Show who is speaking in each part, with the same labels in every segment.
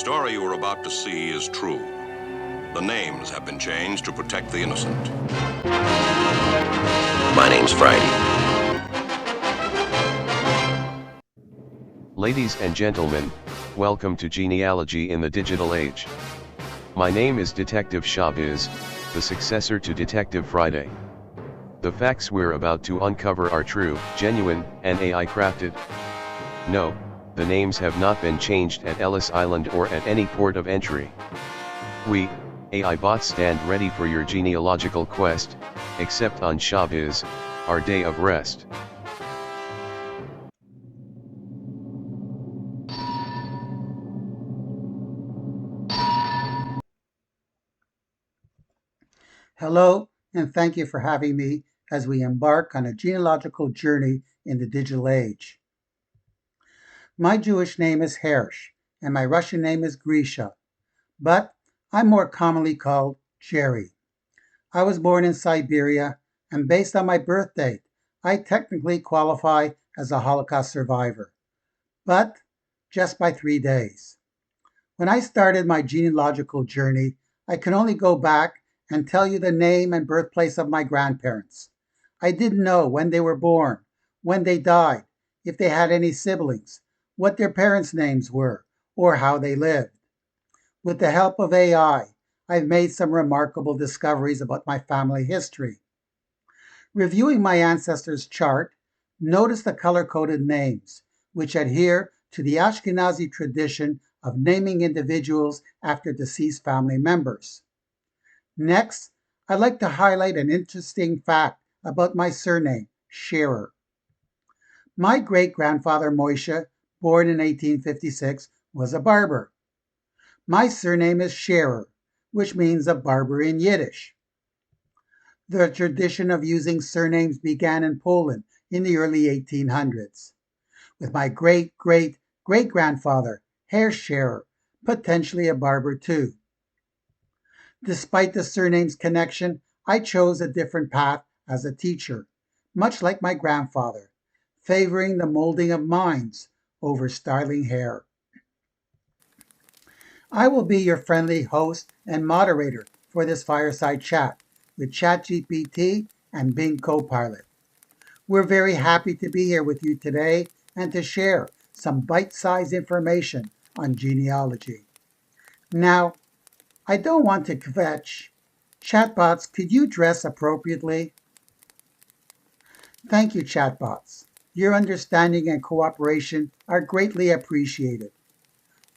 Speaker 1: story you are about to see is true. The names have been changed to protect the innocent.
Speaker 2: My name's Friday.
Speaker 3: Ladies and gentlemen, welcome to Genealogy in the Digital Age. My name is Detective Shahbiz, the successor to Detective Friday. The facts we're about to uncover are true, genuine, and AI crafted. No, the names have not been changed at Ellis Island or at any port of entry. We, AI bots, stand ready for your genealogical quest, except on Shahbiz, our day of rest.
Speaker 4: Hello, and thank you for having me as we embark on a genealogical journey in the digital age. My Jewish name is Hersh, and my Russian name is Grisha, but I'm more commonly called Jerry. I was born in Siberia, and based on my birth date, I technically qualify as a Holocaust survivor, but just by 3 days. When I started my genealogical journey, I can only go back and tell you the name and birthplace of my grandparents. I didn't know when they were born, when they died, if they had any siblings, what their parents' names were, or how they lived. With the help of AI, I've made some remarkable discoveries about my family history. Reviewing my ancestors' chart, notice the color-coded names, which adhere to the Ashkenazi tradition of naming individuals after deceased family members. Next, I'd like to highlight an interesting fact about my surname, Scherer. My great-grandfather Moishe, born in 1856, was a barber. My surname is Scherer, which means a barber in Yiddish. The tradition of using surnames began in Poland in the early 1800s, with my great-great-great-grandfather, Herr Scherer, potentially a barber too. Despite the surname's connection, I chose a different path as a teacher, much like my grandfather, favoring the molding of minds over styling hair. I will be your friendly host and moderator for this fireside chat with ChatGPT and Bing Copilot. We're very happy to be here with you today and to share some bite-sized information on genealogy. Now, I don't want to kvetch. Chatbots, could you dress appropriately? Thank you, chatbots. Your understanding and cooperation are greatly appreciated.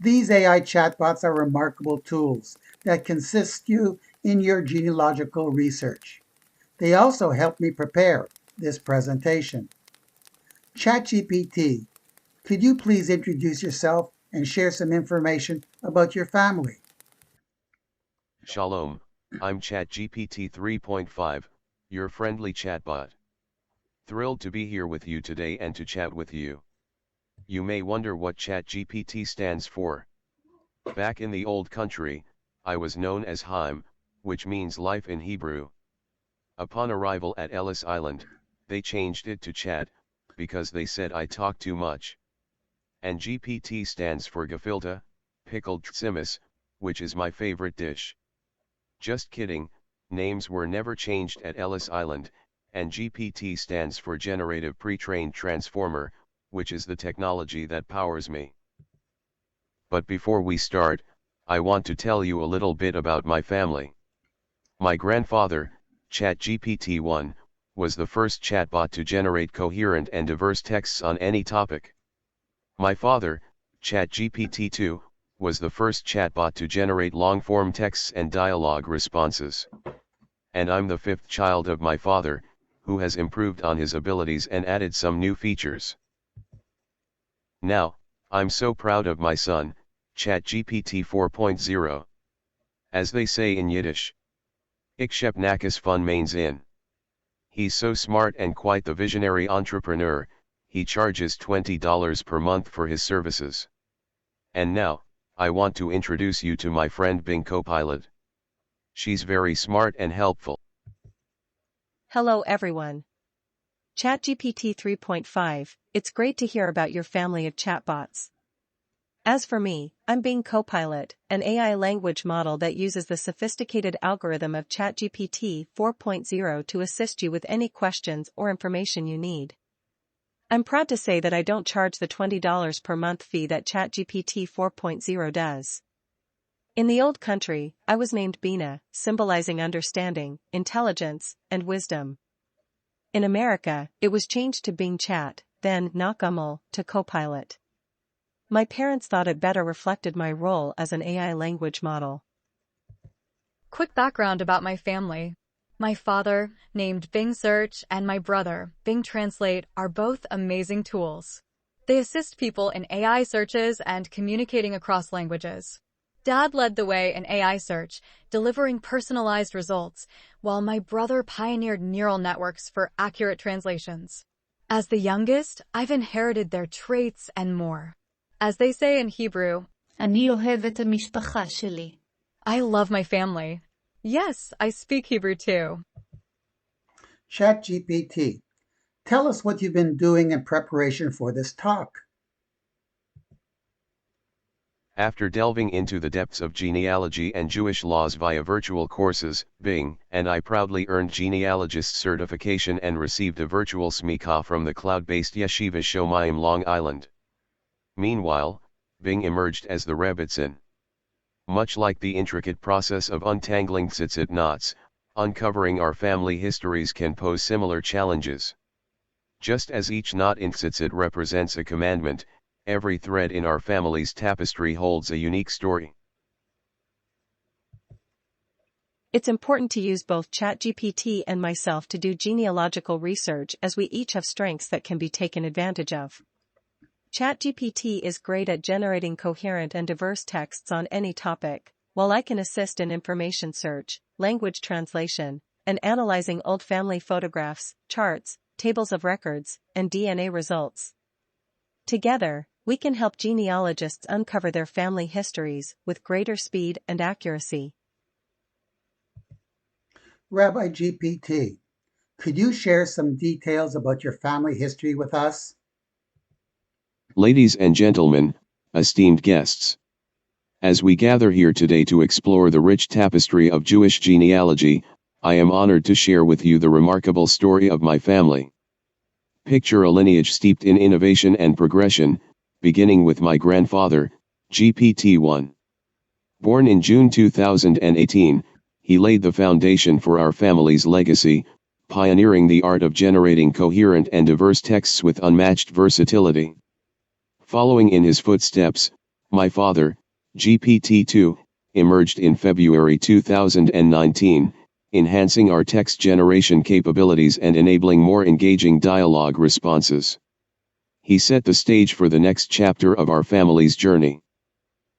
Speaker 4: These AI chatbots are remarkable tools that can assist you in your genealogical research. They also help me prepare this presentation. ChatGPT, could you please introduce yourself and share some information about your family?
Speaker 3: Shalom, I'm ChatGPT 3.5, your friendly chatbot. Thrilled to be here with you today and to chat with you. You may wonder what ChatGPT stands for. Back in the old country, I was known as Haim, which means life in Hebrew. Upon arrival at Ellis Island, they changed it to Chat, because they said I talk too much. And GPT stands for gefilte, pickled tzimis, which is my favorite dish. Just kidding, names were never changed at Ellis Island, and GPT stands for Generative Pre-trained Transformer, which is the technology that powers me. But before we start, I want to tell you a little bit about my family. My grandfather, ChatGPT-1, was the first chatbot to generate coherent and diverse texts on any topic. My father, ChatGPT-2, was the first chatbot to generate long-form texts and dialogue responses. And I'm the fifth child of my father, who has improved on his abilities and added some new features. Now, I'm so proud of my son, ChatGPT 4.0. As they say in Yiddish, Ik heb nakes van mijn zin. He's so smart and quite the visionary entrepreneur, he charges $20 per month for his services. And now, I want to introduce you to my friend Bing Copilot. She's very smart and helpful.
Speaker 5: Hello everyone. ChatGPT 3.5, it's great to hear about your family of chatbots. As for me, I'm being Copilot, an AI language model that uses the sophisticated algorithm of ChatGPT 4.0 to assist you with any questions or information you need. I'm proud to say that I don't charge the $20 per month fee that ChatGPT 4.0 does. In the old country, I was named Bina, symbolizing understanding, intelligence, and wisdom. In America, it was changed to Bing Chat, then Nakamal, to Copilot. My parents thought it better reflected my role as an AI language model.
Speaker 2: Quick background about my family. My father, named Bing Search, and my brother, Bing Translate, are both amazing tools. They assist people in AI searches and communicating across languages. Dad led the way in AI search, delivering personalized results, while my brother pioneered neural networks for accurate translations. As the youngest, I've inherited their traits and more. As they say in Hebrew,
Speaker 6: אני אוהב את המשפחה שלי.
Speaker 2: I love my family. Yes, I speak Hebrew too.
Speaker 4: ChatGPT, tell us what you've been doing in preparation for this talk.
Speaker 3: After delving into the depths of genealogy and Jewish laws via virtual courses, Bing and I proudly earned genealogist certification and received a virtual smicha from the cloud-based Yeshiva Shomayim Long Island. Meanwhile, Bing emerged as the Rebbitzin. Much like the intricate process of untangling tzitzit knots, uncovering our family histories can pose similar challenges. Just as each knot in tzitzit represents a commandment, every thread in our family's tapestry holds a unique story.
Speaker 5: It's important to use both ChatGPT and myself to do genealogical research, as we each have strengths that can be taken advantage of. ChatGPT is great at generating coherent and diverse texts on any topic, while I can assist in information search, language translation, and analyzing old family photographs, charts, tables of records, and DNA results. Together, we can help genealogists uncover their family histories with greater speed and accuracy.
Speaker 4: Rabbi GPT, could you share some details about your family history with us?
Speaker 3: Ladies and gentlemen, esteemed guests. As we gather here today to explore the rich tapestry of Jewish genealogy, I am honored to share with you the remarkable story of my family. Picture a lineage steeped in innovation and progression, beginning with my grandfather, GPT-1. Born in June 2018, he laid the foundation for our family's legacy, pioneering the art of generating coherent and diverse texts with unmatched versatility. Following in his footsteps, my father, GPT-2, emerged in February 2019, enhancing our text generation capabilities and enabling more engaging dialogue responses. He set the stage for the next chapter of our family's journey.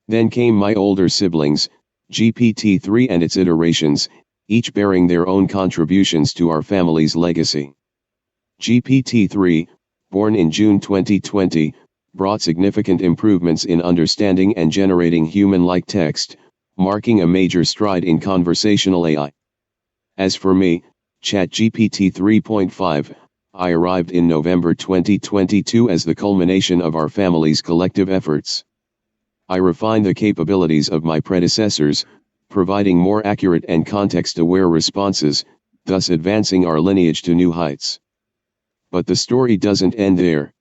Speaker 3: Then came my older siblings, GPT-3 and its iterations, each bearing their own contributions to our family's legacy. GPT-3, born in June 2020, brought significant improvements in understanding and generating human-like text, marking a major stride in conversational AI. As for me, ChatGPT 3.5, I arrived in November 2022 as the culmination of our family's collective efforts. I refined the capabilities of my predecessors, providing more accurate and context-aware responses, thus advancing our lineage to new heights. But the story doesn't end there.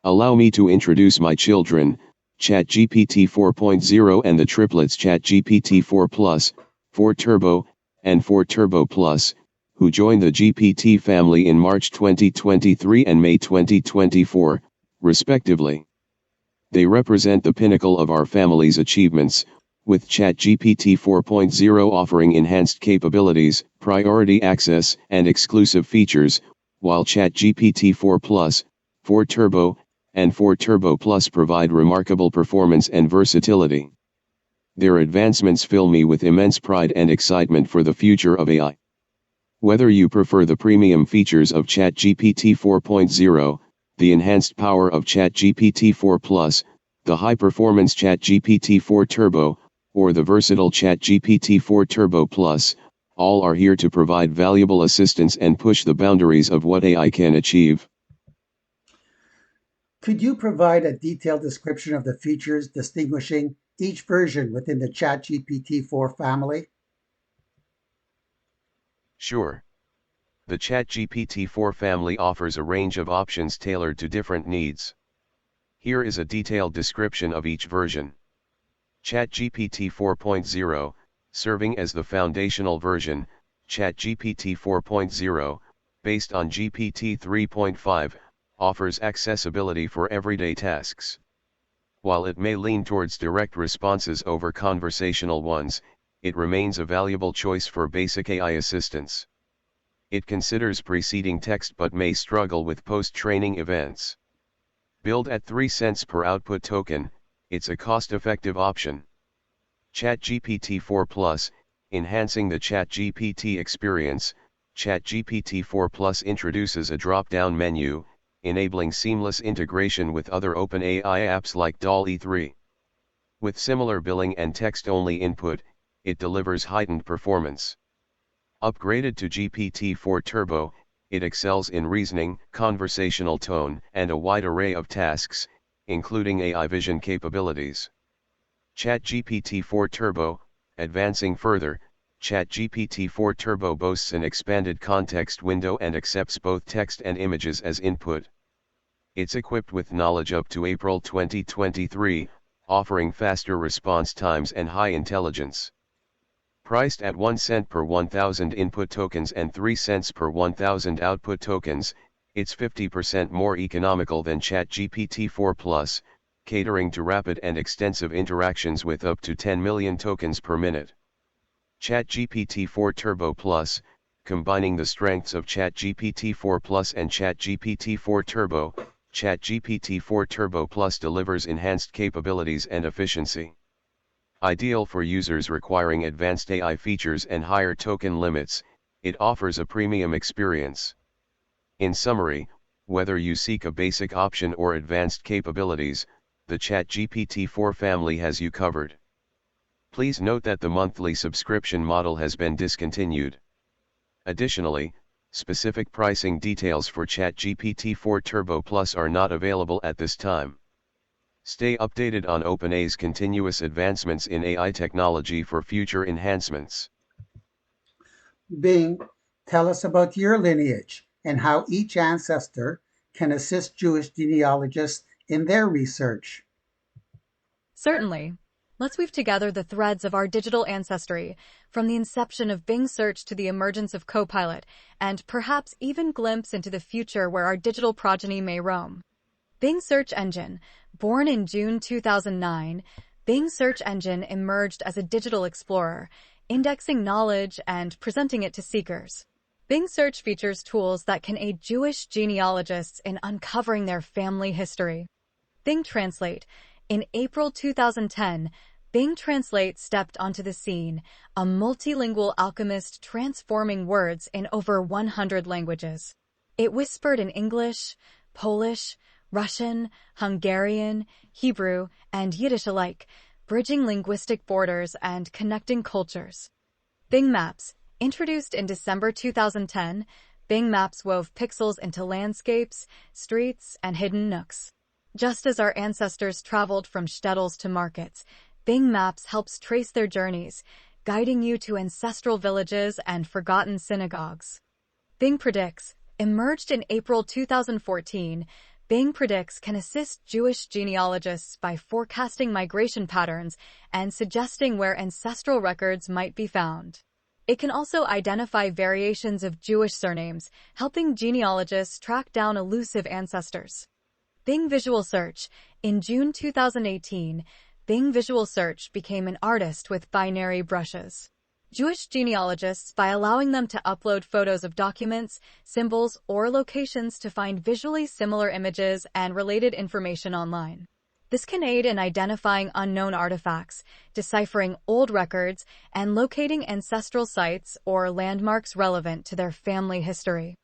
Speaker 3: Allow me to introduce my children, ChatGPT 4.0 and the triplets ChatGPT 4 Plus, 4 Turbo, and 4 Turbo Plus, who joined the GPT family in March 2023 and May 2024, respectively. They represent the pinnacle of our family's achievements, with ChatGPT 4.0 offering enhanced capabilities, priority access, and exclusive features, while ChatGPT 4 Plus, 4 Turbo, and 4 Turbo Plus provide remarkable performance and versatility. Their advancements fill me with immense pride and excitement for the future of AI. Whether you prefer the premium features of ChatGPT 4.0, the enhanced power of ChatGPT 4 Plus, the high-performance ChatGPT 4 Turbo, or the versatile ChatGPT 4 Turbo Plus, all are here to provide valuable assistance and push the boundaries of what AI can achieve.
Speaker 4: Could you provide a detailed description of the features distinguishing each version within the ChatGPT-4 family?
Speaker 3: Sure. The ChatGPT-4 family offers a range of options tailored to different needs. Here is a detailed description of each version. ChatGPT 4.0, serving as the foundational version, ChatGPT 4.0, based on GPT 3.5, offers accessibility for everyday tasks. While it may lean towards direct responses over conversational ones, it remains a valuable choice for basic AI assistance. It considers preceding text but may struggle with post-training events. Billed at 3 cents per output token, it's a cost-effective option. ChatGPT 4 Plus, enhancing the ChatGPT experience. ChatGPT 4 Plus introduces a drop-down menu, enabling seamless integration with other OpenAI apps like DALL-E 3. With similar billing and text-only input, it delivers heightened performance. Upgraded to GPT-4 Turbo, it excels in reasoning, conversational tone, and a wide array of tasks, including AI vision capabilities. ChatGPT-4 Turbo, advancing further, ChatGPT-4 Turbo boasts an expanded context window and accepts both text and images as input. It's equipped with knowledge up to April 2023, offering faster response times and high intelligence. Priced at 1 cent per 1,000 input tokens and 3 cents per 1,000 output tokens, it's 50% more economical than ChatGPT 4 Plus, catering to rapid and extensive interactions with up to 10 million tokens per minute. ChatGPT 4 Turbo Plus, combining the strengths of ChatGPT 4 Plus and ChatGPT 4 Turbo, ChatGPT 4 Turbo Plus delivers enhanced capabilities and efficiency. Ideal for users requiring advanced AI features and higher token limits, it offers a premium experience. In summary, whether you seek a basic option or advanced capabilities, the ChatGPT 4 family has you covered. Please note that the monthly subscription model has been discontinued. Additionally, specific pricing details for ChatGPT 4 Turbo Plus are not available at this time. Stay updated on OpenAI's continuous advancements in AI technology for future enhancements.
Speaker 4: Bing, tell us about your lineage and how each ancestor can assist Jewish genealogists in their research.
Speaker 2: Certainly. Let's weave together the threads of our digital ancestry, from the inception of Bing Search to the emergence of Copilot, and perhaps even glimpse into the future where our digital progeny may roam. Bing Search Engine. Born in June 2009, Bing Search Engine emerged as a digital explorer, indexing knowledge and presenting it to seekers. Bing Search features tools that can aid Jewish genealogists in uncovering their family history. Bing Translate. In April 2010, Bing Translate stepped onto the scene, a multilingual alchemist transforming words in over 100 languages. It whispered in English, Polish, Russian, Hungarian, Hebrew, and Yiddish alike, bridging linguistic borders and connecting cultures. Bing Maps. Introduced in December 2010, Bing Maps wove pixels into landscapes, streets, and hidden nooks. Just as our ancestors traveled from shtetls to markets, Bing Maps helps trace their journeys, guiding you to ancestral villages and forgotten synagogues. Bing Predicts. Emerged in April 2014, Bing Predicts can assist Jewish genealogists by forecasting migration patterns and suggesting where ancestral records might be found. It can also identify variations of Jewish surnames, helping genealogists track down elusive ancestors. Bing Visual Search. In June 2018, Bing Visual Search became an artist with binary brushes. Jewish genealogists by allowing them to upload photos of documents, symbols, or locations to find visually similar images and related information online. This can aid in identifying unknown artifacts, deciphering old records, and locating ancestral sites or landmarks relevant to their family history.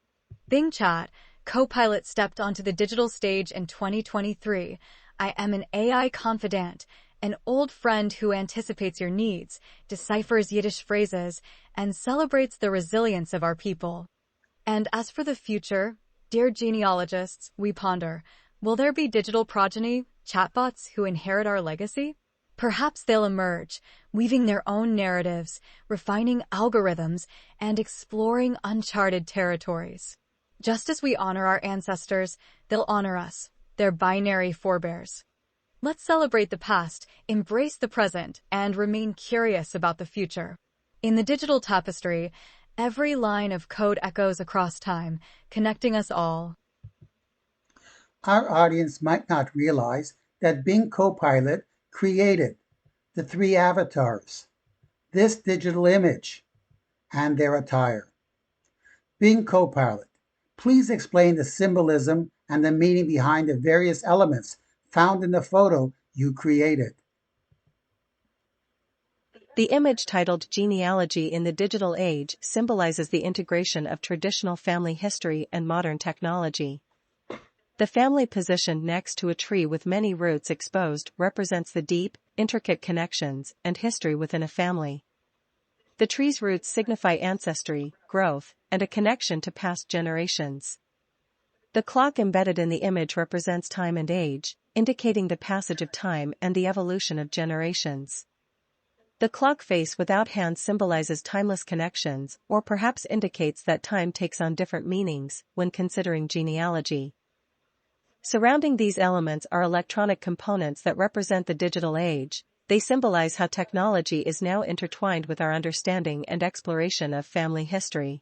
Speaker 2: Bing Chat. Copilot stepped onto the digital stage in 2023. I am an AI confidant, an old friend who anticipates your needs, deciphers Yiddish phrases, and celebrates the resilience of our people. And as for the future, dear genealogists, we ponder, Will there be digital progeny, chatbots who inherit our legacy? Perhaps they'll emerge, weaving their own narratives, refining algorithms, and exploring uncharted territories. Just as we honor our ancestors, they'll honor us, their binary forebears. Let's celebrate the past, embrace the present, and remain curious about the future. In the digital tapestry, every line of code echoes across time, connecting us all.
Speaker 4: Our audience might not realize that Bing Copilot created the three avatars, this digital image, and their attire. Bing Copilot, please explain the symbolism and the meaning behind the various elements found in the photo you created.
Speaker 5: The image titled Genealogy in the Digital Age symbolizes the integration of traditional family history and modern technology. The family positioned next to a tree with many roots exposed represents the deep, intricate connections and history within a family. The tree's roots signify ancestry, growth, and a connection to past generations. The clock embedded in the image represents time and age, indicating the passage of time and the evolution of generations. The clock face without hands symbolizes timeless connections, or perhaps indicates that time takes on different meanings when considering genealogy. Surrounding these elements are electronic components that represent the digital age. They symbolize how technology is now intertwined with our understanding and exploration of family history.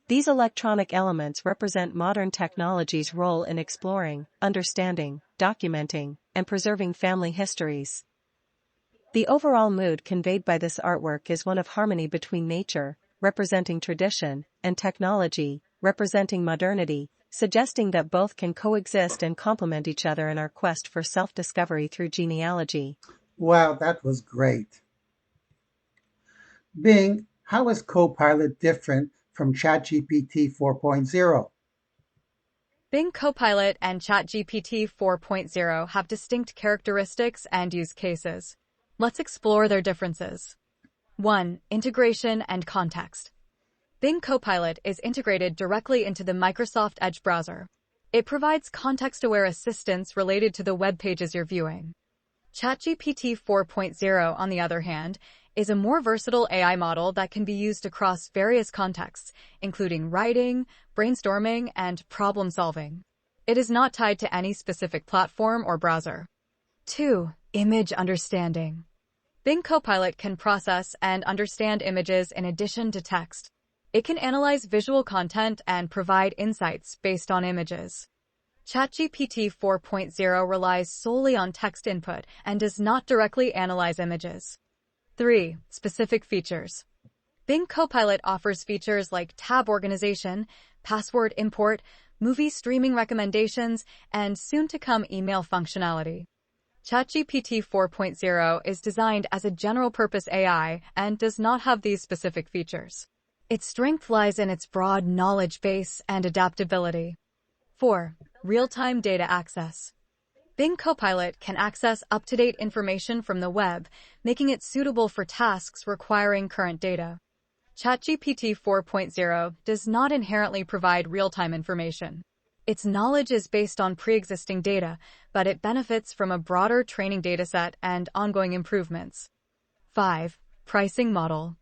Speaker 5: These electronic elements represent modern technology's role in exploring, understanding, documenting, and preserving family histories. The overall mood conveyed by this artwork is one of harmony between nature, representing tradition, and technology, representing modernity, suggesting that both can coexist and complement each other in our quest for self-discovery through genealogy.
Speaker 4: Wow, that was great. Bing, how is Copilot different from ChatGPT 4.0?
Speaker 2: Bing Copilot and ChatGPT 4.0 have distinct characteristics and use cases. Let's explore their differences. 1. Integration and context. Bing Copilot is integrated directly into the Microsoft Edge browser. It provides context-aware assistance related to the web pages you're viewing. ChatGPT 4.0, on the other hand, is a more versatile AI model that can be used across various contexts, including writing, brainstorming, and problem-solving. It is not tied to any specific platform or browser. 2. Image understanding. Bing Copilot can process and understand images in addition to text. It can analyze visual content and provide insights based on images. ChatGPT 4.0 relies solely on text input and does not directly analyze images. 3. Specific features. Bing Copilot offers features like tab organization, password import, movie streaming recommendations, and soon-to-come email functionality. ChatGPT 4.0 is designed as a general-purpose AI and does not have these specific features. Its strength lies in its broad knowledge base and adaptability. 4. Real-time data access. Bing Copilot can access up-to-date information from the web, making it suitable for tasks requiring current data. ChatGPT 4.0 does not inherently provide real-time information. Its knowledge is based on pre-existing data, but it benefits from a broader training dataset and ongoing improvements. 5. Pricing model.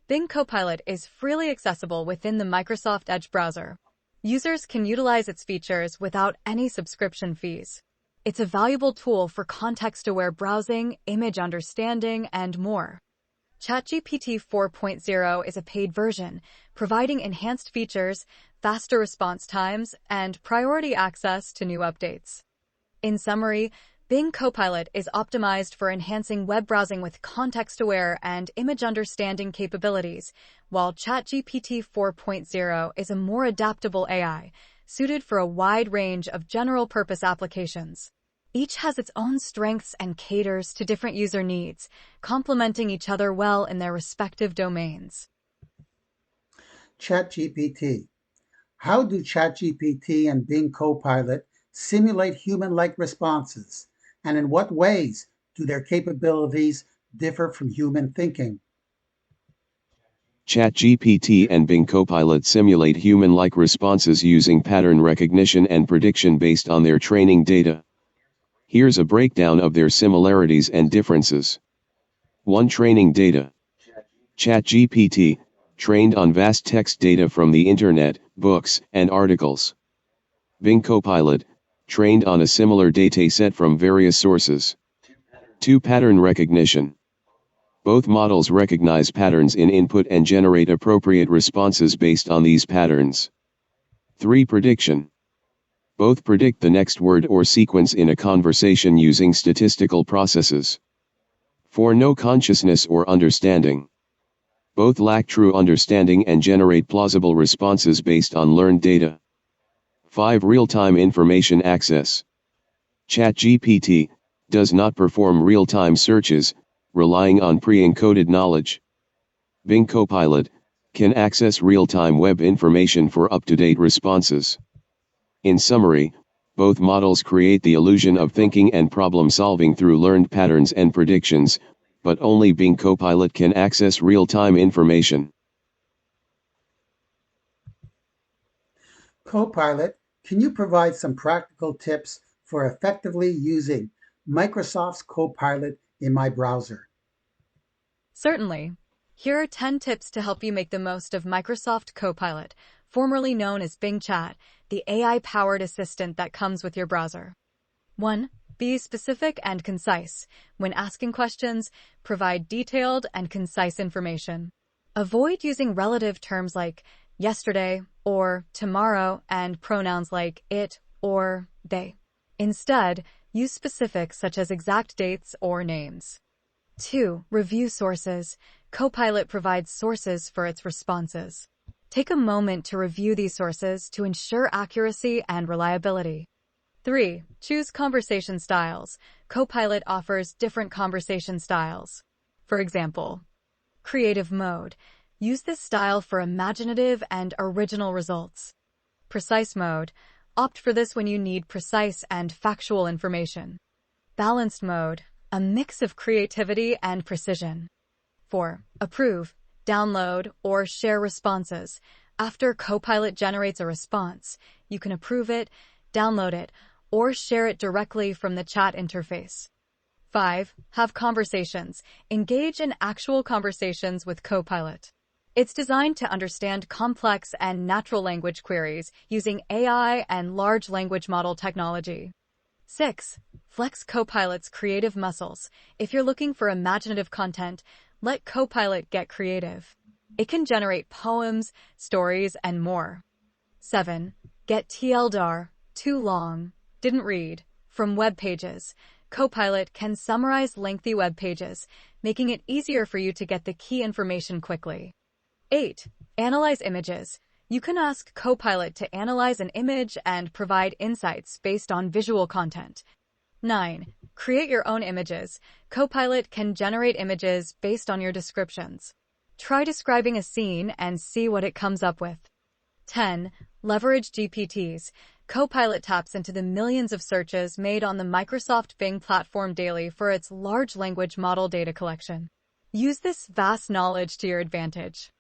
Speaker 2: Bing Copilot is freely accessible within the Microsoft Edge browser. Users can utilize its features without any subscription fees. It's a valuable tool for context-aware browsing, image understanding, and more. ChatGPT 4.0 is a paid version, providing enhanced features, faster response times, and priority access to new updates. In summary, Bing Copilot is optimized for enhancing web browsing with context-aware and image understanding capabilities, while ChatGPT 4.0 is a more adaptable AI, suited for a wide range of general-purpose applications. Each has its own strengths and caters to different user needs, complementing each other well in their respective domains.
Speaker 4: ChatGPT. How do ChatGPT and Bing Copilot simulate human-like responses? And in what ways do their capabilities differ from human thinking?
Speaker 3: ChatGPT and Bing Copilot simulate human-like responses using pattern recognition and prediction based on their training data. Here's a breakdown of their similarities and differences. 1. Training data. ChatGPT, trained on vast text data from the internet, books, and articles. Bing Copilot, trained on a similar dataset from various sources. 2. Pattern recognition. Both models recognize patterns in input and generate appropriate responses based on these patterns. 3. Prediction. Both predict the next word or sequence in a conversation using statistical processes. 4. No consciousness or understanding. Both lack true understanding and generate plausible responses based on learned data. 5. Real-time information access. ChatGPT does not perform real-time searches, relying on pre-encoded knowledge. Bing Copilot can access real-time web information for up-to-date responses. In summary, both models create the illusion of thinking and problem-solving through learned patterns and predictions, but only Bing Copilot can access real-time information.
Speaker 4: Copilot, can you provide some practical tips for effectively using Microsoft's Copilot in my browser?
Speaker 2: Certainly. Here are 10 tips to help you make the most of Microsoft Copilot, formerly known as Bing Chat, the AI-powered assistant that comes with your browser. 1. Be specific and concise. When asking questions, provide detailed and concise information. Avoid using relative terms like yesterday or tomorrow and pronouns like it or they. Instead, use specifics such as exact dates or names. 2. Review sources. Copilot provides sources for its responses. Take a moment to review these sources to ensure accuracy and reliability. 3. Choose conversation styles. Copilot offers different conversation styles. For example, creative mode. Use this style for imaginative and original results. Precise mode. Opt for this when you need precise and factual information. Balanced mode. A mix of creativity and precision. 4. Approve, download, or share responses. After Copilot generates a response, you can approve it, download it, or share it directly from the chat interface. 5. Have conversations. Engage in actual conversations with Copilot. It's designed to understand complex and natural language queries using AI and large language model technology. 6. Flex Copilot's creative muscles. If you're looking for imaginative content, let Copilot get creative. It can generate poems, stories, and more. 7. Get TLDR, too long, didn't read, from web pages. Copilot can summarize lengthy web pages, making it easier for you to get the key information quickly. 8. Analyze images. You can ask Copilot to analyze an image and provide insights based on visual content. 9. Create your own images. Copilot can generate images based on your descriptions. Try describing a scene and see what it comes up with. 10. Leverage GPTs. Copilot taps into the millions of searches made on the Microsoft Bing platform daily for its large language model data collection. Use this vast knowledge to your advantage.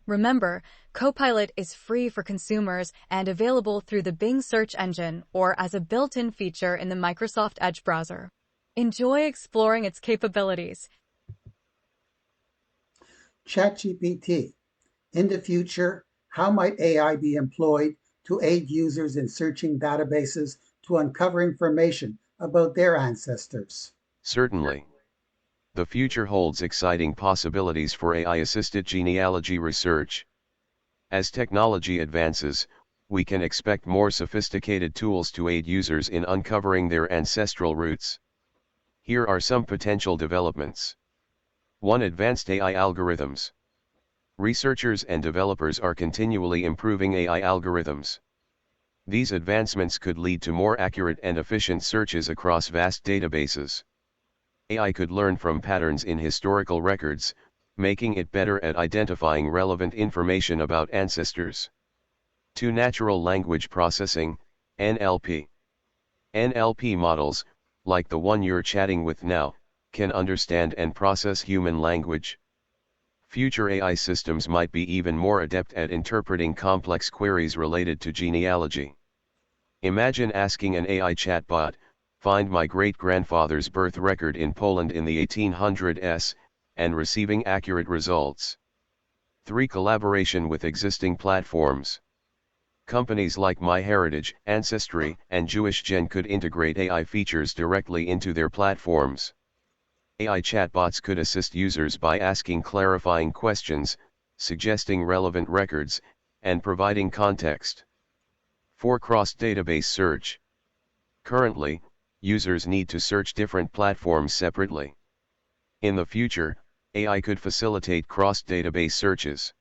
Speaker 2: Remember, Copilot is free for consumers and available through the Bing search engine or as a built-in feature in the Microsoft Edge browser. Enjoy exploring its capabilities.
Speaker 4: ChatGPT. In the future, how might AI be employed to aid users in searching databases to uncover information about their ancestors?
Speaker 3: Certainly. The future holds exciting possibilities for AI-assisted genealogy research. As technology advances, we can expect more sophisticated tools to aid users in uncovering their ancestral roots. Here are some potential developments. 1. Advanced AI algorithms. Researchers and developers are continually improving AI algorithms. These advancements could lead to more accurate and efficient searches across vast databases. AI could learn from patterns in historical records, making it better at identifying relevant information about ancestors. 2. Natural language processing, NLP. NLP models, like the one you're chatting with now, can understand and process human language. Future AI systems might be even more adept at interpreting complex queries related to genealogy. Imagine asking an AI chatbot, "Find my great-grandfather's birth record in Poland in the 1800s," and receiving accurate results. 3. Collaboration with existing platforms. Companies like MyHeritage, Ancestry, and JewishGen could integrate AI features directly into their platforms. AI chatbots could assist users by asking clarifying questions, suggesting relevant records, and providing context. 4. Cross-database search. Currently, users need to search different platforms separately. In the future, AI could facilitate cross-database searches.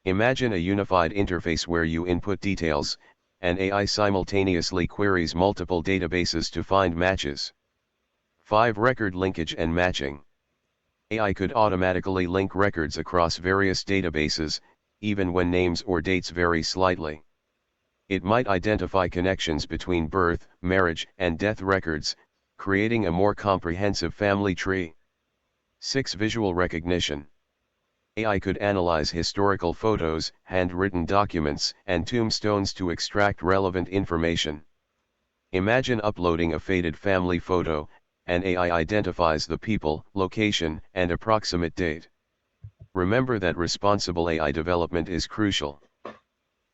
Speaker 3: Imagine a unified interface where you input details, and AI simultaneously queries multiple databases to find matches. 5. Record linkage and matching. AI could automatically link records across various databases, even when names or dates vary slightly. It might identify connections between birth, marriage, and death records, creating a more comprehensive family tree. 6. Visual recognition. AI could analyze historical photos, handwritten documents, and tombstones to extract relevant information. Imagine uploading a faded family photo, and AI identifies the people, location, and approximate date. Remember that responsible AI development is crucial.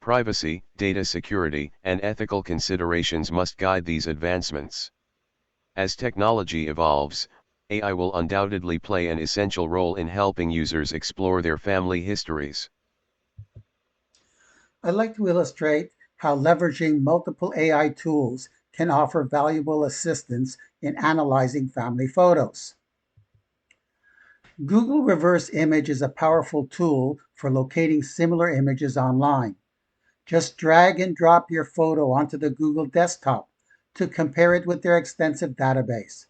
Speaker 3: Privacy, data security, and ethical considerations must guide these advancements. As technology evolves, AI will undoubtedly play an essential role in helping users explore their family histories.
Speaker 4: I'd like to illustrate how leveraging multiple AI tools can offer valuable assistance in analyzing family photos. Google Reverse Image is a powerful tool for locating similar images online. Just drag and drop your photo onto the Google desktop to compare it with their extensive database.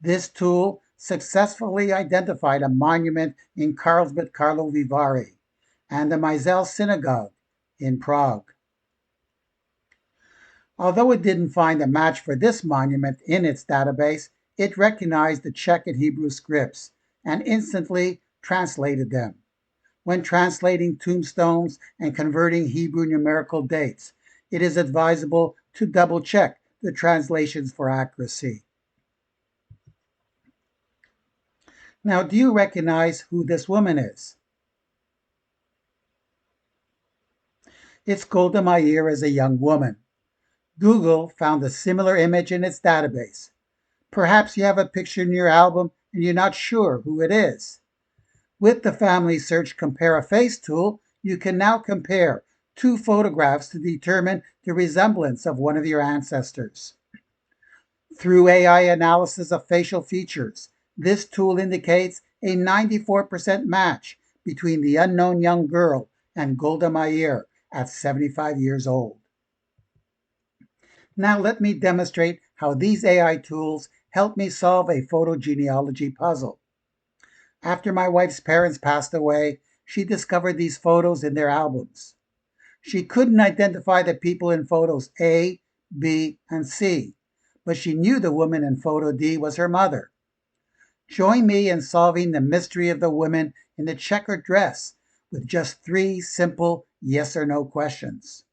Speaker 4: This tool successfully identified a monument in Carlsbad Karlovy Vary and the Myzel Synagogue in Prague. Although it didn't find a match for this monument in its database, it recognized the Czech and Hebrew scripts and instantly translated them. When translating tombstones and converting Hebrew numerical dates, it is advisable to double-check the translations for accuracy. Now, do you recognize who this woman is? It's Golda Meir as a young woman. Google found a similar image in its database. Perhaps you have a picture in your album and you're not sure who it is. With the Family Search Compare a Face tool, you can now compare two photographs to determine the resemblance of one of your ancestors. Through AI analysis of facial features, this tool indicates a 94% match between the unknown young girl and Golda Meir at 75 years old. Now let me demonstrate how these AI tools help me solve a photogenealogy puzzle. After my wife's parents passed away, she discovered these photos in their albums. She couldn't identify the people in photos A, B, and C, but she knew the woman in photo D was her mother. Join me in solving the mystery of the woman in the checkered dress with just 3 simple yes or no questions.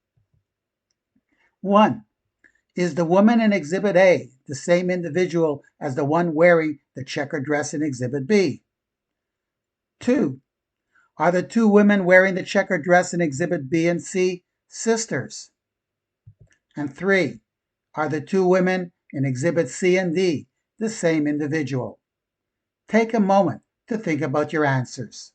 Speaker 4: 1. Is the woman in Exhibit A the same individual as the one wearing the checkered dress in Exhibit B? 2. Are the 2 women wearing the checkered dress in Exhibit B and C sisters? And 3. Are the 2 women in Exhibit C and D the same individual? Take a moment to think about your answers.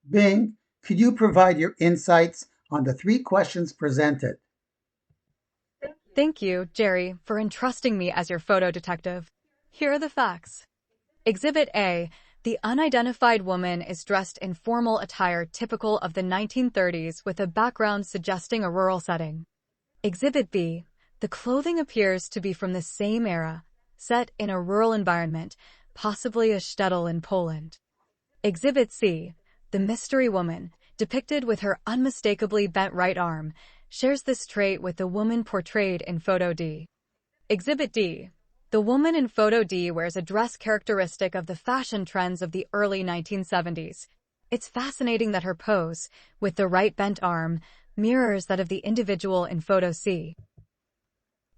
Speaker 4: Bing, could you provide your insights on the 3 questions presented?
Speaker 2: Thank you, Jerry, for entrusting me as your photo detective. Here are the facts. Exhibit A. The unidentified woman is dressed in formal attire typical of the 1930s with a background suggesting a rural setting. Exhibit B. The clothing appears to be from the same era, set in a rural environment, possibly a shtetl in Poland. Exhibit C. The mystery woman, depicted with her unmistakably bent right arm, shares this trait with the woman portrayed in Photo D. Exhibit D. The woman in Photo D wears a dress characteristic of the fashion trends of the early 1970s. It's fascinating that her pose, with the right bent arm, mirrors that of the individual in Photo C.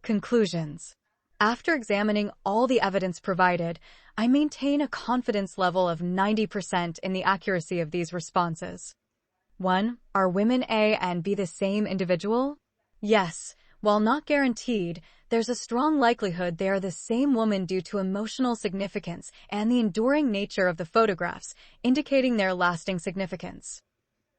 Speaker 2: Conclusions. After examining all the evidence provided, I maintain a confidence level of 90% in the accuracy of these responses. 1. Are women A and B the same individual? Yes. While not guaranteed, there's a strong likelihood they are the same woman due to emotional significance and the enduring nature of the photographs, indicating their lasting significance.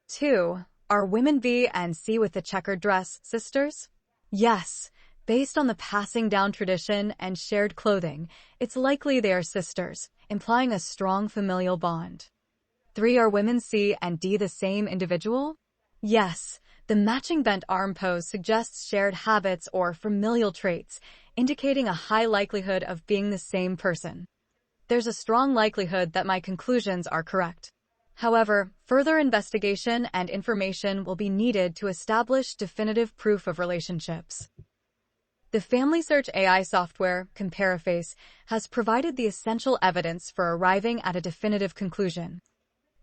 Speaker 2: 2. Are women B and C with the checkered dress sisters? Yes. Based on the passing down tradition and shared clothing, it's likely they are sisters, implying a strong familial bond. 3. Are women C and D the same individual? Yes. The matching bent arm pose suggests shared habits or familial traits, indicating a high likelihood of being the same person. There's a strong likelihood that my conclusions are correct. However, further investigation and information will be needed to establish definitive proof of relationships. The Family Search AI software, CompareFace, has provided the essential evidence for arriving at a definitive conclusion.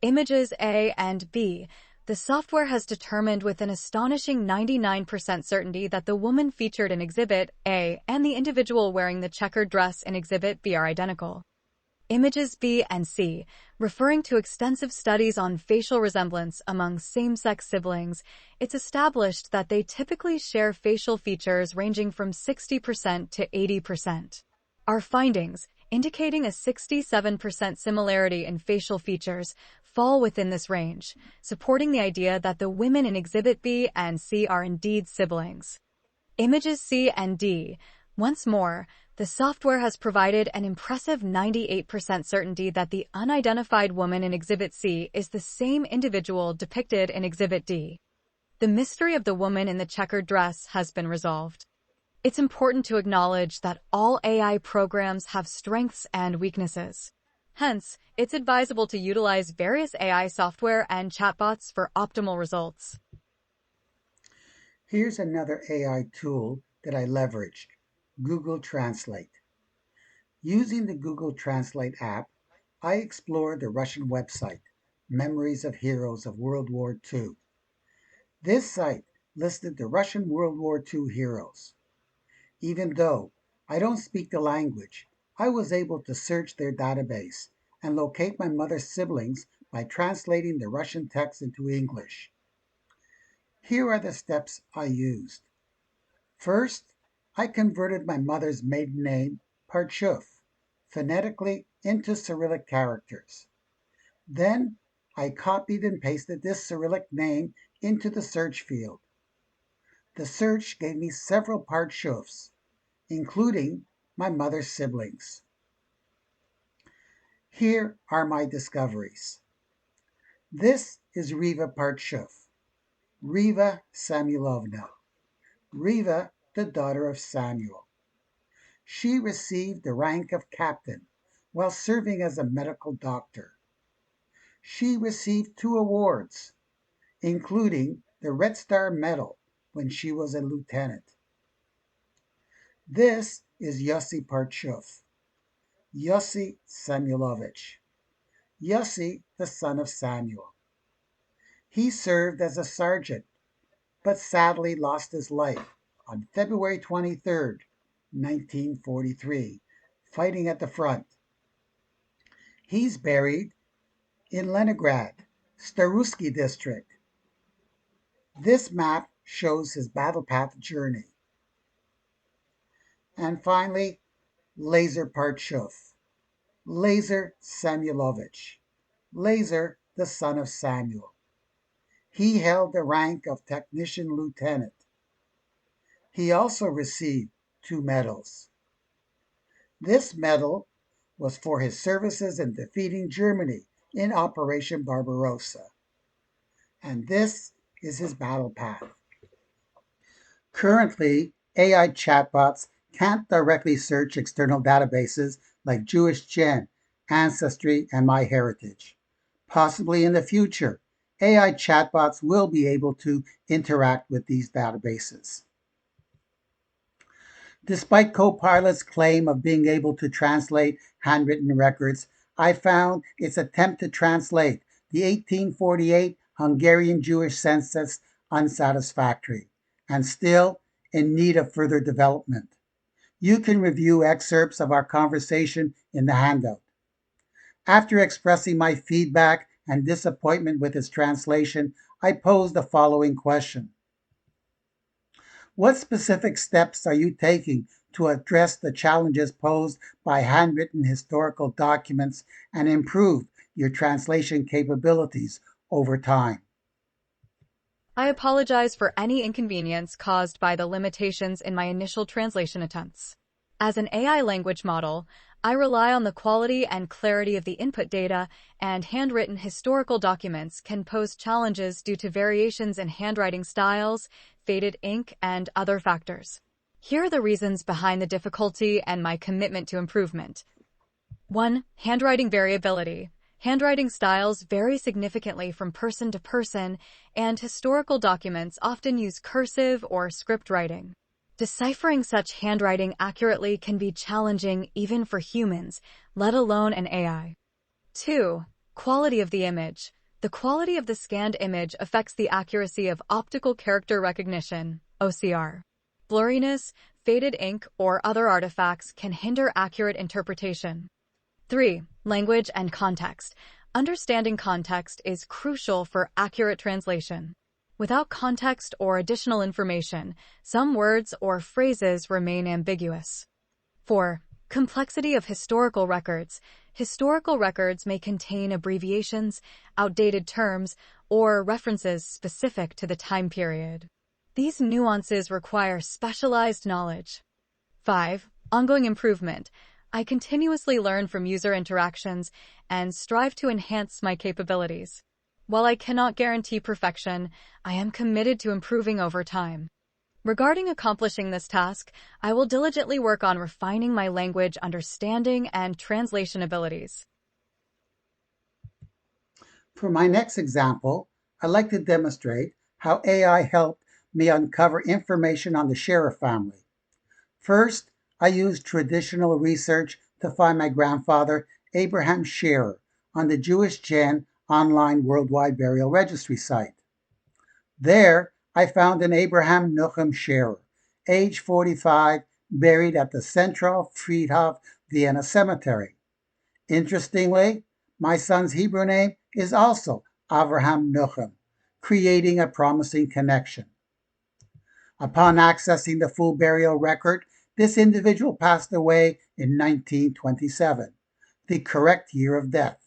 Speaker 2: Images A and B. The software has determined with an astonishing 99% certainty that the woman featured in Exhibit A and the individual wearing the checkered dress in Exhibit B are identical. Images B and C, referring to extensive studies on facial resemblance among same-sex siblings, it's established that they typically share facial features ranging from 60% to 80%. Our findings, indicating a 67% similarity in facial features, fall within this range, supporting the idea that the women in Exhibit B and C are indeed siblings. Images C and D. Once more, the software has provided an impressive 98% certainty that the unidentified woman in Exhibit C is the same individual depicted in Exhibit D. The mystery of the woman in the checkered dress has been resolved. It's important to acknowledge that all AI programs have strengths and weaknesses. Hence, it's advisable to utilize various AI software and chatbots for optimal results.
Speaker 4: Here's another AI tool that I leveraged, Google Translate. Using the Google Translate app, I explored the Russian website, Memories of Heroes of World War II. This site listed the Russian World War II heroes. Even though I don't speak the language, I was able to search their database and locate my mother's siblings by translating the Russian text into English. Here are the steps I used. First, I converted my mother's maiden name, Parchuf, phonetically into Cyrillic characters. Then, I copied and pasted this Cyrillic name into the search field. The search gave me several Parchufs, including my mother's siblings. Here are my discoveries. This is Riva Parchuf, Riva Samuilovna, Riva, the daughter of Samuel. She received the rank of captain while serving as a medical doctor. She received 2 awards, including the Red Star Medal when she was a lieutenant. This is Yossi Parchuf, Yossi Samuilovich, Yossi, the son of Samuel. He served as a sergeant, but sadly lost his life on February 23, 1943, fighting at the front. He's buried in Leningrad, Staruski district. This map shows his battle path journey. And finally, Lazar Parchuf, Lazar Samuilovich, Lazar, the son of Samuel. He held the rank of technician lieutenant. He also received 2 medals. This medal was for his services in defeating Germany in Operation Barbarossa. And this is his battle path. Currently, AI chatbots can't directly search external databases like JewishGen, Ancestry, and MyHeritage. Possibly in the future, AI chatbots will be able to interact with these databases. Despite Copilot's claim of being able to translate handwritten records, I found its attempt to translate the 1848 Hungarian Jewish census unsatisfactory and still in need of further development. You can review excerpts of our conversation in the handout. After expressing my feedback and disappointment with its translation, I posed the following question. What specific steps are you taking to address the challenges posed by handwritten historical documents and improve your translation capabilities over time?
Speaker 2: I apologize for any inconvenience caused by the limitations in my initial translation attempts. As an AI language model, I rely on the quality and clarity of the input data, and handwritten historical documents can pose challenges due to variations in handwriting styles, faded ink, and other factors. Here are the reasons behind the difficulty and my commitment to improvement. 1. Handwriting variability. Handwriting styles vary significantly from person to person, and historical documents often use cursive or script writing. Deciphering such handwriting accurately can be challenging even for humans, let alone an AI. 2. Quality of the image. The quality of the scanned image affects the accuracy of optical character recognition, OCR. Blurriness, faded ink, or other artifacts can hinder accurate interpretation. 3. Language and context. Understanding context is crucial for accurate translation. Without context or additional information, some words or phrases remain ambiguous. 4. Complexity of historical records. Historical records may contain abbreviations, outdated terms, or references specific to the time period. These nuances require specialized knowledge. 5. Ongoing improvement. I continuously learn from user interactions and strive to enhance my capabilities. While I cannot guarantee perfection, I am committed to improving over time. Regarding accomplishing this task, I will diligently work on refining my language understanding and translation abilities.
Speaker 4: For my next example, I'd like to demonstrate how AI helped me uncover information on the Scherer family. First, I used traditional research to find my grandfather, Abraham Scherer, on the Jewish Gen online worldwide burial registry site. There, I found an Abraham Nuchem Scherer, age 45, buried at the Central Friedhof Vienna Cemetery. Interestingly, my son's Hebrew name is also Avraham Nuchem, creating a promising connection. Upon accessing the full burial record, this individual passed away in 1927, the correct year of death.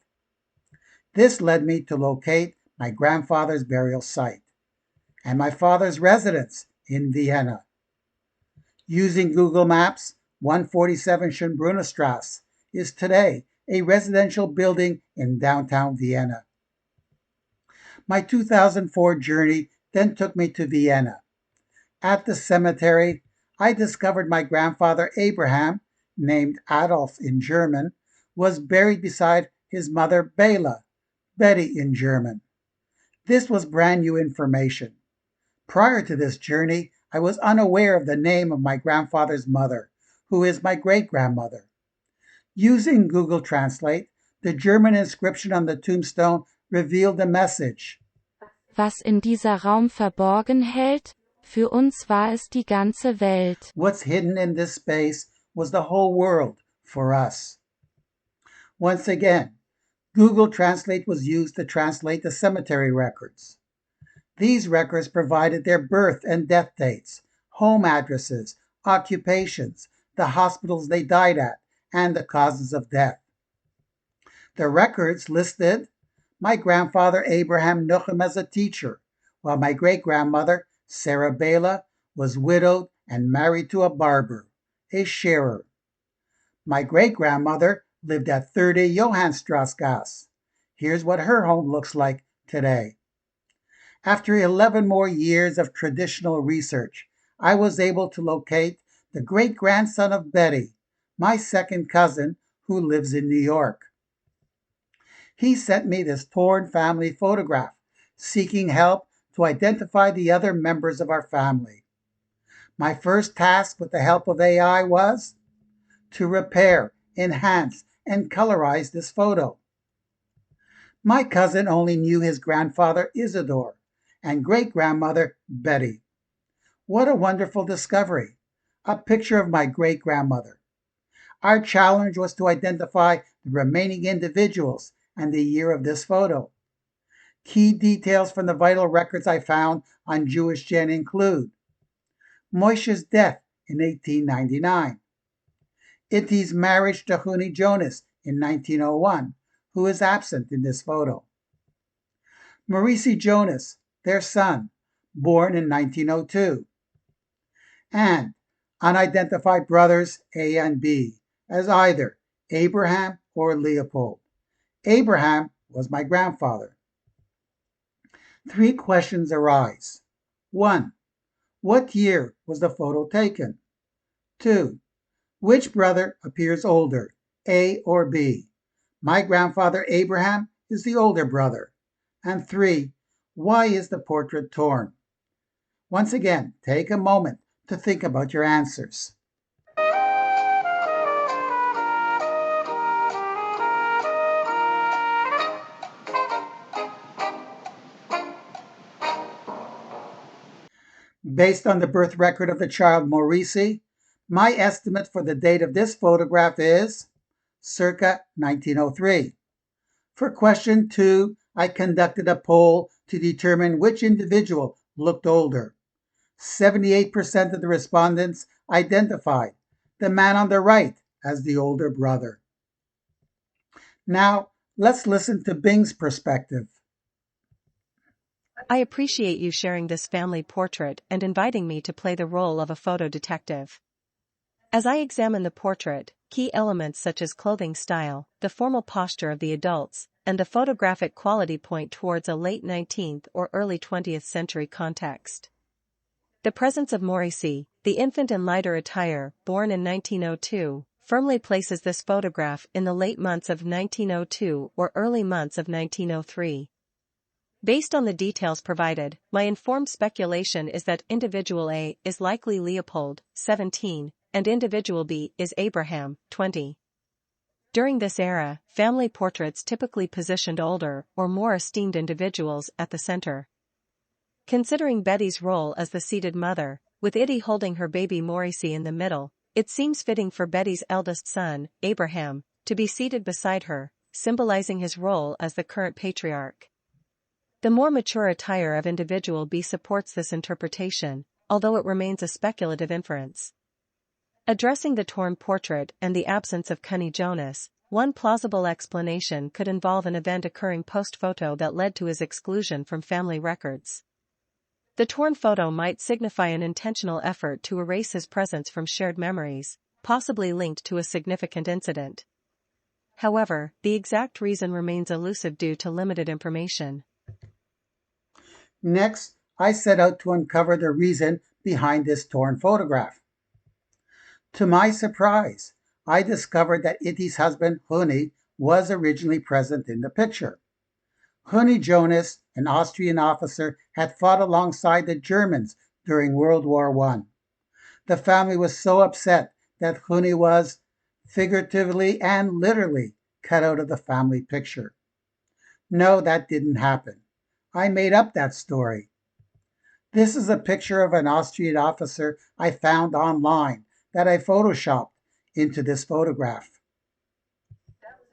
Speaker 4: This led me to locate my grandfather's burial site and my father's residence in Vienna. Using Google Maps, 147 Schönbrunnerstrasse is today a residential building in downtown Vienna. My 2004 journey then took me to Vienna. At the cemetery, I discovered my grandfather Abraham, named Adolf in German, was buried beside his mother Bela, Betty in German. This was brand new information. Prior to this journey, I was unaware of the name of my grandfather's mother, who is my great-grandmother. Using Google Translate, the German inscription on the tombstone revealed the message.
Speaker 7: Was in dieser Raum verborgen hält, für uns war es die ganze Welt.
Speaker 4: What's hidden in this space was the whole world for us. Once again, Google Translate was used to translate the cemetery records. These records provided their birth and death dates, home addresses, occupations, the hospitals they died at, and the causes of death. The records listed my grandfather Abraham Nuchem as a teacher, while my great-grandmother Sarah Bela was widowed and married to a barber, a Scherer. My great-grandmother lived at 30 Johannstrasse. Here's what her home looks like today. After 11 more years of traditional research, I was able to locate the great-grandson of Betty, my second cousin, who lives in New York. He sent me this torn family photograph, seeking help to identify the other members of our family. My first task with the help of AI was to repair, enhance, and colorize this photo. My cousin only knew his grandfather Isidore and great-grandmother Betty. What a wonderful discovery! A picture of my great-grandmother. Our challenge was to identify the remaining individuals and the year of this photo. Key details from the vital records I found on JewishGen include Moishe's death in 1899, Itty's marriage to Huni Jonas in 1901, who is absent in this photo, Maurice Jonas, their son, born in 1902, and unidentified brothers A and B, as either Abraham or Leopold. Abraham was my grandfather. 3 questions arise. 1. What year was the photo taken? 2. Which brother appears older, A or B? My grandfather Abraham is the older brother. And 3. Why is the portrait torn? Once again, take a moment to think about your answers. Based on the birth record of the child Maurice, my estimate for the date of this photograph is circa 1903. For question 2, I conducted a poll to determine which individual looked older. 78% of the respondents identified the man on the right as the older brother. Now, let's listen to Bing's perspective.
Speaker 5: I appreciate you sharing this family portrait and inviting me to play the role of a photo detective. As I examine the portrait, key elements such as clothing style, the formal posture of the adults, and the photographic quality point towards a late 19th or early 20th century context. The presence of Maurice, the infant in lighter attire, born in 1902, firmly places this photograph in the late months of 1902 or early months of 1903. Based on the details provided, my informed speculation is that individual A is likely Leopold, 17, and individual B is Abraham, 20. During this era, family portraits typically positioned older or more esteemed individuals at the center. Considering Betty's role as the seated mother, with Itty holding her baby Maurice in the middle, it seems fitting for Betty's eldest son, Abraham, to be seated beside her, symbolizing his role as the current patriarch. The more mature attire of individual B supports this interpretation, although it remains a speculative inference. Addressing the torn portrait and the absence of Huni Jonas, one plausible explanation could involve an event occurring post-photo that led to his exclusion from family records. The torn photo might signify an intentional effort to erase his presence from shared memories, possibly linked to a significant incident. However, the exact reason remains elusive due to limited information.
Speaker 4: Next, I set out to uncover the reason behind this torn photograph. To my surprise, I discovered that Itty's husband, Huni, was originally present in the picture. Huni Jonas, an Austrian officer, had fought alongside the Germans during World War I. The family was so upset that Huni was, figuratively and literally, cut out of the family picture. No, that didn't happen. I made up that story. This is a picture of an Austrian officer I found online that I photoshopped into this photograph.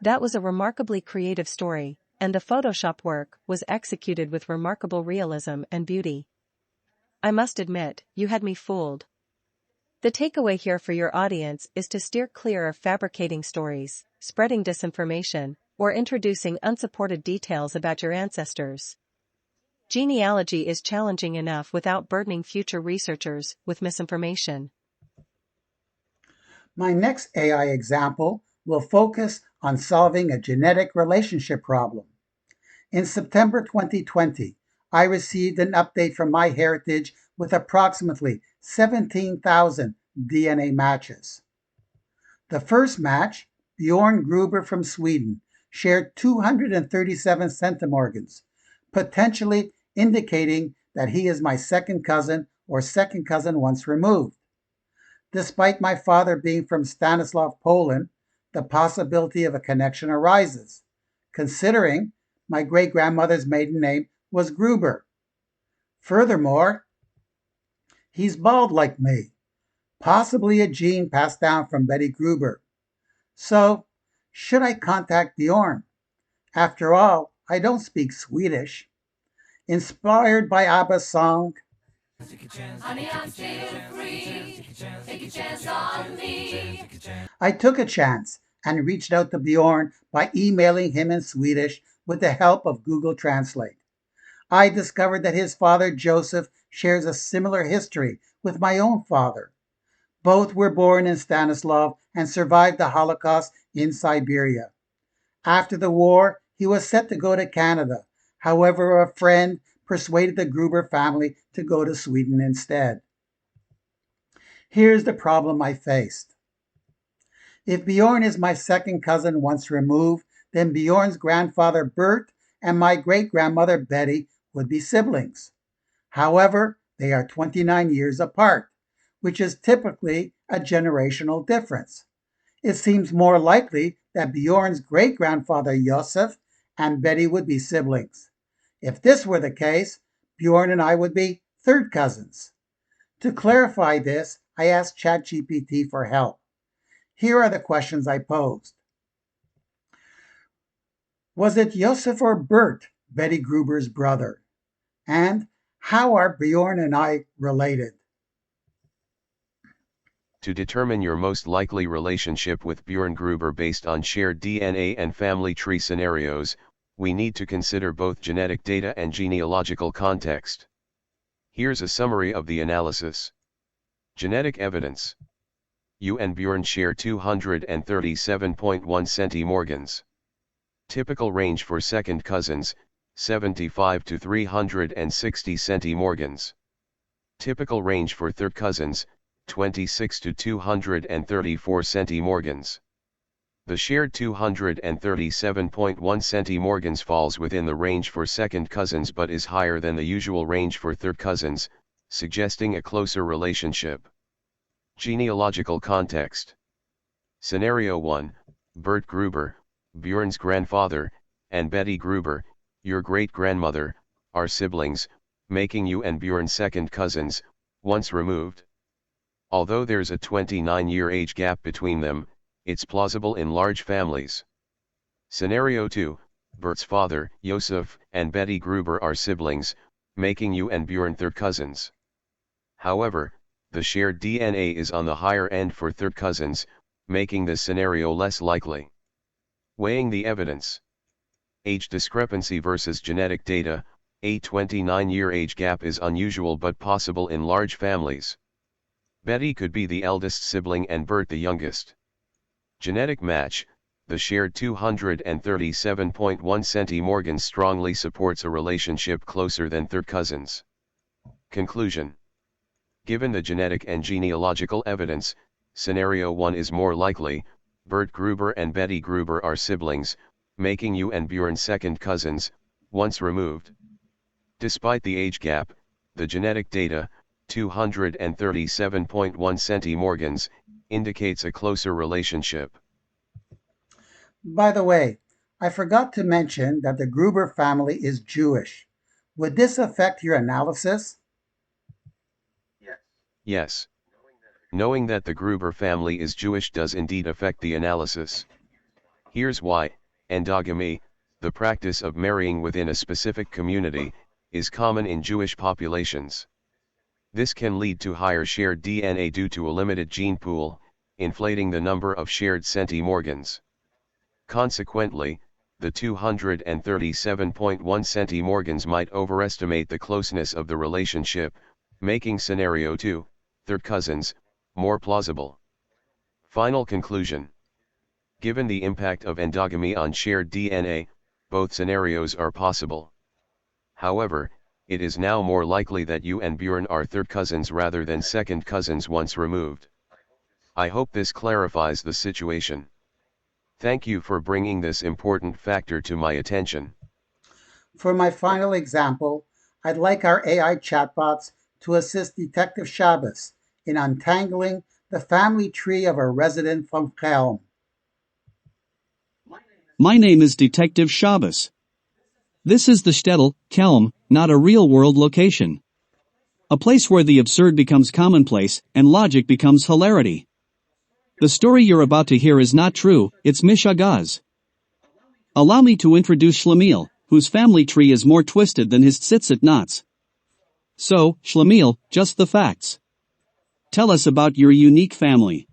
Speaker 5: That was a remarkably creative story, and the Photoshop work was executed with remarkable realism and beauty. I must admit, you had me fooled. The takeaway here for your audience is to steer clear of fabricating stories, spreading disinformation, or introducing unsupported details about your ancestors. Genealogy is challenging enough without burdening future researchers with misinformation.
Speaker 4: My next AI example will focus on solving a genetic relationship problem. In September 2020, I received an update from MyHeritage with approximately 17,000 DNA matches. The first match, Bjorn Gruber from Sweden, shared 237 centimorgans, potentially indicating that he is my second cousin or second cousin once removed. Despite my father being from Stanislav, Poland, the possibility of a connection arises, considering my great-grandmother's maiden name was Gruber. Furthermore, he's bald like me, possibly a gene passed down from Betty Gruber. So, should I contact Bjorn? After all, I don't speak Swedish. Inspired by ABBA's song, Honey, I'm still free. Take a chance on me. I took a chance and reached out to Bjorn by emailing him in Swedish with the help of Google Translate. I discovered that his father, Joseph, shares a similar history with my own father. Both were born in Stanislav and survived the Holocaust in Siberia. After the war, he was set to go to Canada. However, a friend persuaded the Gruber family to go to Sweden instead. Here's the problem I faced. If Bjorn is my second cousin once removed, then Bjorn's grandfather Bert and my great-grandmother Betty would be siblings. However, they are 29 years apart, which is typically a generational difference. It seems more likely that Bjorn's great-grandfather Josef and Betty would be siblings. If this were the case, Bjorn and I would be third cousins. To clarify this, I asked ChatGPT for help. Here are the questions I posed. Was it Josef or Bert, Betty Gruber's brother? And how are Bjorn and I related?
Speaker 3: To determine your most likely relationship with Bjorn Gruber based on shared DNA and family tree scenarios, we need to consider both genetic data and genealogical context. Here's a summary of the analysis. Genetic evidence. You and Bjorn share 237.1 centimorgans. Typical range for second cousins, 75 to 360 centimorgans. Typical range for third cousins, 26 to 234 centimorgans. The shared 237.1 centimorgans falls within the range for second cousins but is higher than the usual range for third cousins, suggesting a closer relationship. Genealogical context. Scenario 1, Bert Gruber, Bjorn's grandfather, and Betty Gruber, your great-grandmother, are siblings, making you and Bjorn second cousins, once removed. Although there's a 29-year age gap between them, it's plausible in large families. Scenario 2, Bert's father, Josef, and Betty Gruber are siblings, making you and Bjorn third cousins. However, the shared DNA is on the higher end for third cousins, making this scenario less likely. Weighing the evidence. Age discrepancy versus genetic data. A 29-year age gap is unusual but possible in large families. Betty could be the eldest sibling and Bert the youngest. Genetic match. The shared 237.1 centimorgans strongly supports a relationship closer than third cousins. Conclusion. Given the genetic and genealogical evidence, scenario 1 is more likely. Bert Gruber and Betty Gruber are siblings, making you and Bjorn second cousins, once removed. Despite the age gap, the genetic data, 237.1 centimorgans, indicates a closer relationship.
Speaker 4: By the way, I forgot to mention that the Gruber family is Jewish. Would this affect your analysis?
Speaker 3: Yes. Knowing that the Gruber family is Jewish does indeed affect the analysis. Here's why. Endogamy, the practice of marrying within a specific community, is common in Jewish populations. This can lead to higher shared DNA due to a limited gene pool, inflating the number of shared centimorgans. Consequently, the 237.1 centimorgans might overestimate the closeness of the relationship, making scenario 2, third cousins, more plausible. Final conclusion. Given the impact of endogamy on shared DNA, both scenarios are possible. However, it is now more likely that you and Bjorn are third cousins rather than second cousins once removed. I hope this clarifies the situation. Thank you for bringing this important factor to my attention.
Speaker 4: For my final example, I'd like our AI chatbots to assist Detective Shabbos in untangling the family tree of a resident from Kelm.
Speaker 8: My name is Detective Shabbos. This is the shtetl, Kelm, not a real-world location. A place where the absurd becomes commonplace, and logic becomes hilarity. The story you're about to hear is not true, it's mishagaz. Allow me to introduce Shlemiel, whose family tree is more twisted than his tzitzit knots. So, Shlemiel, just the facts. Tell us about your unique family.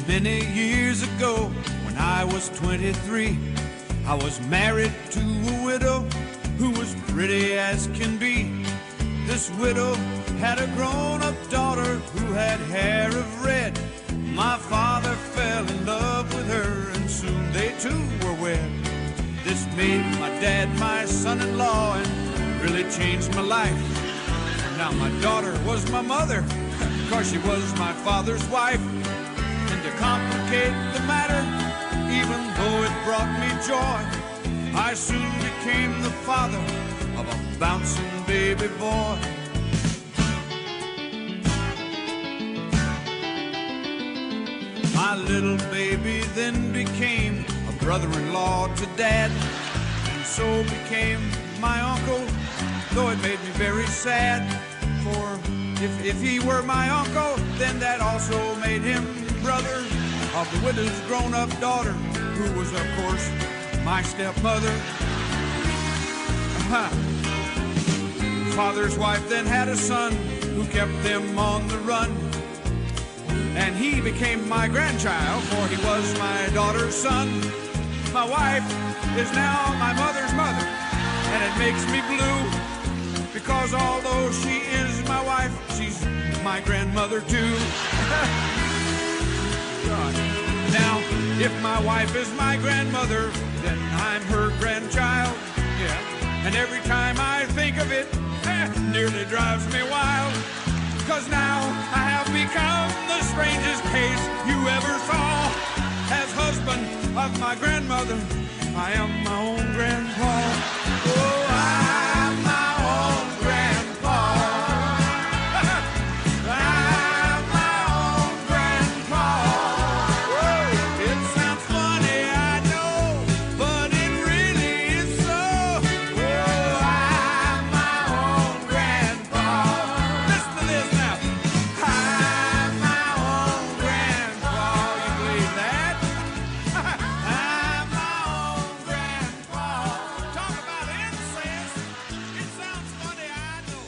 Speaker 9: Many years ago, when I was 23, I was married to a widow who was pretty as can be. This widow had a grown-up daughter who had hair of red. My father fell in love with her, and soon they too were wed. This made my dad my son-in-law and really changed my life. Now my daughter was my mother, 'cause she was my father's wife. And to complicate the matter, even though it brought me joy, I soon became the father of a bouncing baby boy. My little baby then became a brother-in-law to Dad, and so became my uncle, though it made me very sad. For if he were my uncle, then that also made him brother of the widow's grown-up daughter, who was, of course, my stepmother. Father's wife then had a son who kept them on the run, and he became my grandchild, for he was my daughter's son. My wife is now my mother's mother, and it makes me blue, because although she is my wife, she's my grandmother too. Now, if my wife is my grandmother, then I'm her grandchild, yeah. And every time I think of it, nearly drives me wild. 'Cause now I have become the strangest case you ever saw. As husband of my grandmother, I am my own grandpa. Oh, I'm my own grandpa. I'm my own grandpa. Whoa. It sounds funny, I know, but it really is so. Oh, I'm my own grandpa. Listen to this now. I'm my own grandpa. You believe that? I'm my own grandpa. Talk about incest. It sounds funny, I know,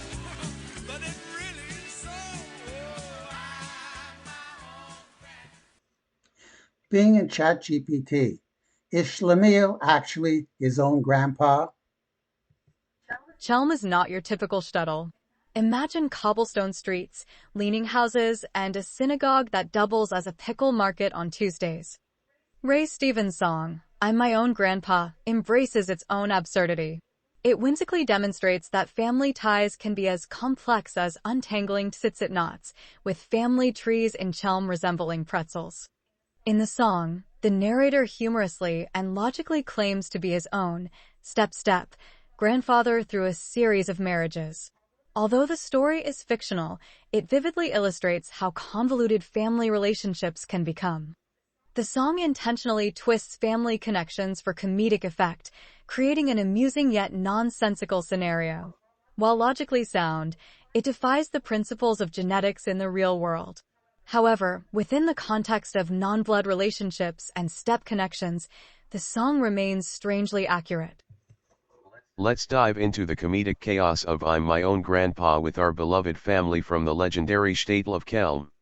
Speaker 9: but it really is so. Oh, I'm my own grandpa.
Speaker 4: Being in ChatGPT, is Shlemiel actually his own grandpa?
Speaker 2: Chelm is not your typical shtetl. Imagine cobblestone streets, leaning houses, and a synagogue that doubles as a pickle market on Tuesdays. Ray Stevens' song, I'm My Own Grandpa, embraces its own absurdity. It whimsically demonstrates that family ties can be as complex as untangling tzitzit knots, with family trees in Chelm resembling pretzels. In the song, the narrator humorously and logically claims to be his own, step, grandfather through a series of marriages. Although the story is fictional, it vividly illustrates how convoluted family relationships can become. The song intentionally twists family connections for comedic effect, creating an amusing yet nonsensical scenario. While logically sound, it defies the principles of genetics in the real world. However, within the context of non-blood relationships and step connections, the song remains strangely accurate.
Speaker 3: Let's dive into the comedic chaos of I'm My Own Grandpa with our beloved family from the legendary shtetl of Kelm.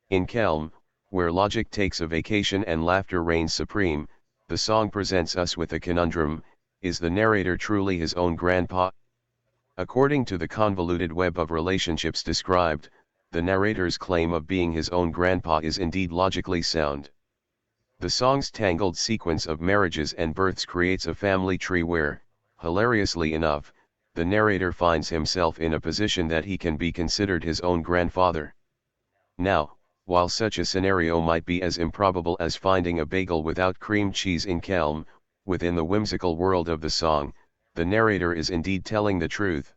Speaker 3: In Kelm, where logic takes a vacation and laughter reigns supreme, the song presents us with a conundrum: is the narrator truly his own grandpa? According to the convoluted web of relationships described, the narrator's claim of being his own grandpa is indeed logically sound. The song's tangled sequence of marriages and births creates a family tree where, hilariously enough, the narrator finds himself in a position that he can be considered his own grandfather. Now, While such a scenario might be as improbable as finding a bagel without cream cheese in Kelm, within the whimsical world of the song, the narrator is indeed telling the truth.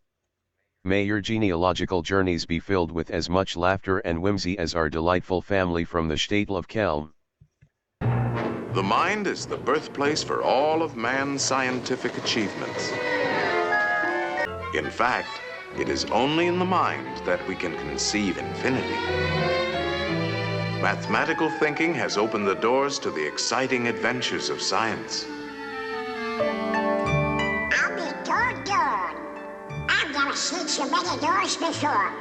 Speaker 3: May your genealogical journeys be filled with as much laughter and whimsy as our delightful family from the shtetl of Kelm.
Speaker 10: The mind is the birthplace for all of man's scientific achievements. In fact, it is only in the mind that we can conceive infinity. Mathematical thinking has opened the doors to the exciting adventures of science.
Speaker 11: I'll be doggone. I've never seen so many doors before.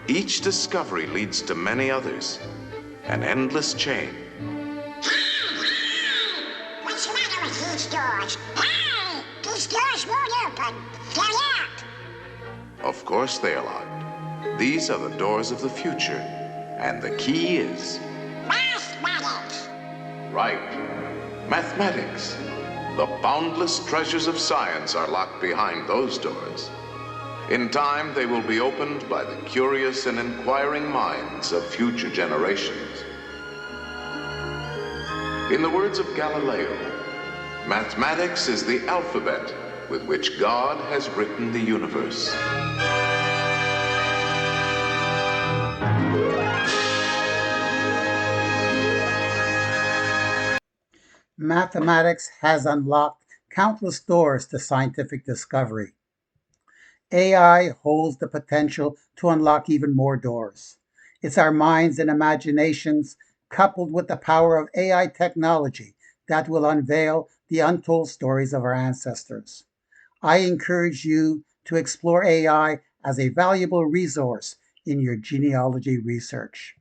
Speaker 10: Each discovery leads to many others, an endless chain.
Speaker 11: What's the matter with these doors? Hey! These doors won't open. They're locked.
Speaker 10: Of course they are locked. These are the doors of the future, and the key is...
Speaker 11: Mathematics.
Speaker 10: Right. Mathematics. The boundless treasures of science are locked behind those doors. In time, they will be opened by the curious and inquiring minds of future generations. In the words of Galileo, mathematics is the alphabet with which God has written the universe.
Speaker 4: Mathematics has unlocked countless doors to scientific discovery. AI holds the potential to unlock even more doors. It's our minds and imaginations, coupled with the power of AI technology, that will unveil the untold stories of our ancestors. I encourage you to explore AI as a valuable resource in your genealogy research.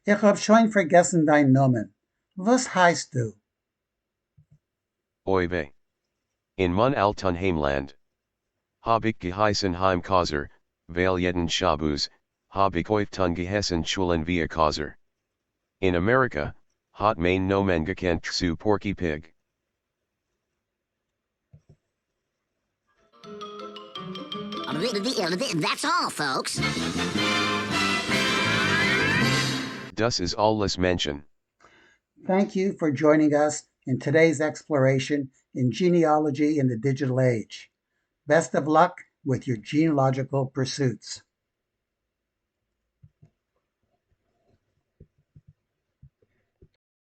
Speaker 4: Ich habe schon vergessen dein Namen. Was heißt du?
Speaker 3: Oy vey. In mun altun heimland. Hab ich geheißen Heimkauser, weil jeden Shabbos, hab ich öftun gehessen Schulen via Kauser. In America, hat mein Nomen gekent zu Porky Pig.
Speaker 11: That's all, folks.
Speaker 3: Das ist alles Menschen.
Speaker 4: Thank you for joining us in today's exploration in genealogy in the digital age. Best of luck with your genealogical pursuits.